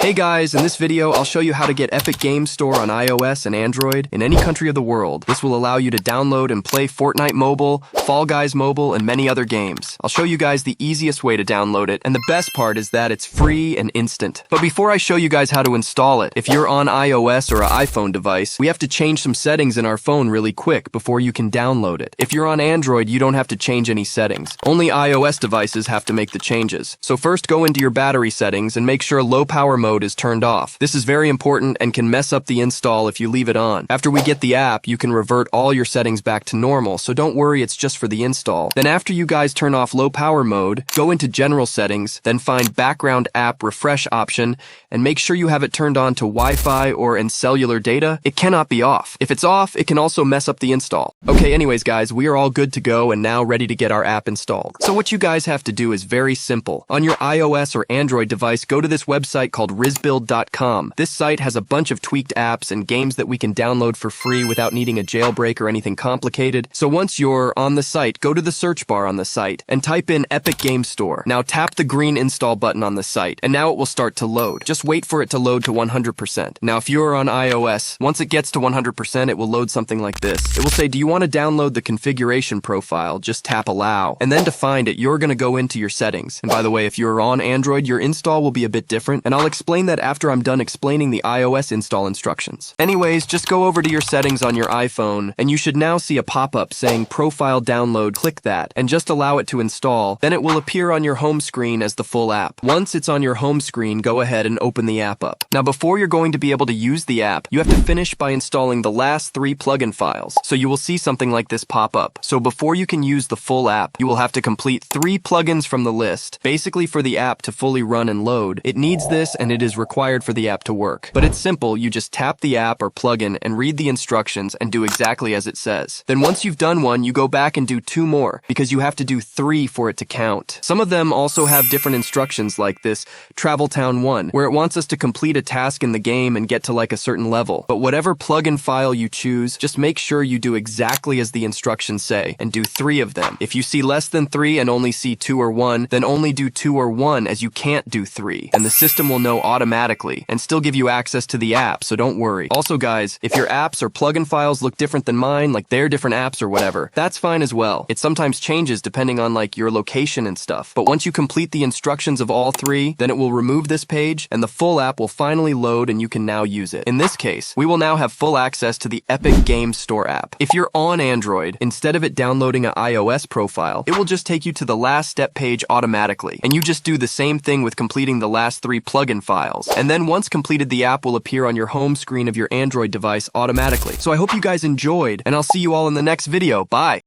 Hey guys, in this video, I'll show you how to get Epic Games Store on iOS and Android in any country of the world. This will allow you to download and play Fortnite Mobile, Fall Guys Mobile, and many other games. I'll show you guys the easiest way to download it, and the best part is that it's free and instant. But before I show you guys how to install it, if you're on iOS or an iPhone device, we have to change some settings in our phone really quick before you can download it. If you're on Android, you don't have to change any settings. Only iOS devices have to make the changes. So first go into your battery settings and make sure low power mode is turned off. This is very important and can mess up the install if you leave it on. After we get the app, you can revert all your settings back to normal, so don't worry, it's just for the install. Then after you guys turn off low power mode, go into general settings, then find background app refresh option, and make sure you have it turned on to Wi-Fi or in cellular data. It cannot be off. If it's off, it can also mess up the install. Okay, anyways guys, we are all good to go and now ready to get our app installed. So what you guys have to do is very simple. On your iOS or Android device, go to this website called rizbuild.com. This site has a bunch of tweaked apps and games that we can download for free without needing a jailbreak or anything complicated. So once you're on the site, go to the search bar on the site and type in Epic Games Store. Now tap the green install button on the site and now it will start to load. Just wait for it to load to 100%. Now if you're on iOS, once it gets to 100%, it will load something like this. It will say, do you want to download the configuration profile? Just tap allow. And then to find it, you're going to go into your settings. And by the way, if you're on Android, your install will be a bit different. And I'll explain that after I'm done explaining the iOS install instructions. Anyways, just go over to your settings on your iPhone, and you should now see a pop-up saying Profile Download. Click that, and just allow it to install. Then it will appear on your home screen as the full app. Once it's on your home screen, go ahead and open the app up. Now, before you're going to be able to use the app, you have to finish by installing the last 3 plugin files. So you will see something like this pop up. So before you can use the full app, you will have to complete 3 plugins from the list. Basically, for the app to fully run and load, it needs this and it is required for the app to work. But it's simple, you just tap the app or plugin and read the instructions and do exactly as it says. Then once you've done one, you go back and do 2 more, because you have to do 3 for it to count. Some of them also have different instructions like this Travel Town 1, where it wants us to complete a task in the game and get to like a certain level. But whatever plugin file you choose, just make sure you do exactly as the instructions say and do 3 of them. If you see less than 3 and only see 2 or 1, then only do 2 or 1, as you can't do 3. And the system will know automatically and still give you access to the app, so don't worry. Also guys, if your apps or plugin files look different than mine, like they're different apps or whatever, that's fine as well. It sometimes changes depending on like your location and stuff. But once you complete the instructions of all 3, then it will remove this page and the full app will finally load and you can now use it. In this case, we will now have full access to the Epic Games Store app. If you're on Android, instead of it downloading an iOS profile, it will just take you to the last step page automatically. And you just do the same thing with completing the last 3 plugin files. And then once completed, the app will appear on your home screen of your Android device automatically. So I hope you guys enjoyed, and I'll see you all in the next video. Bye!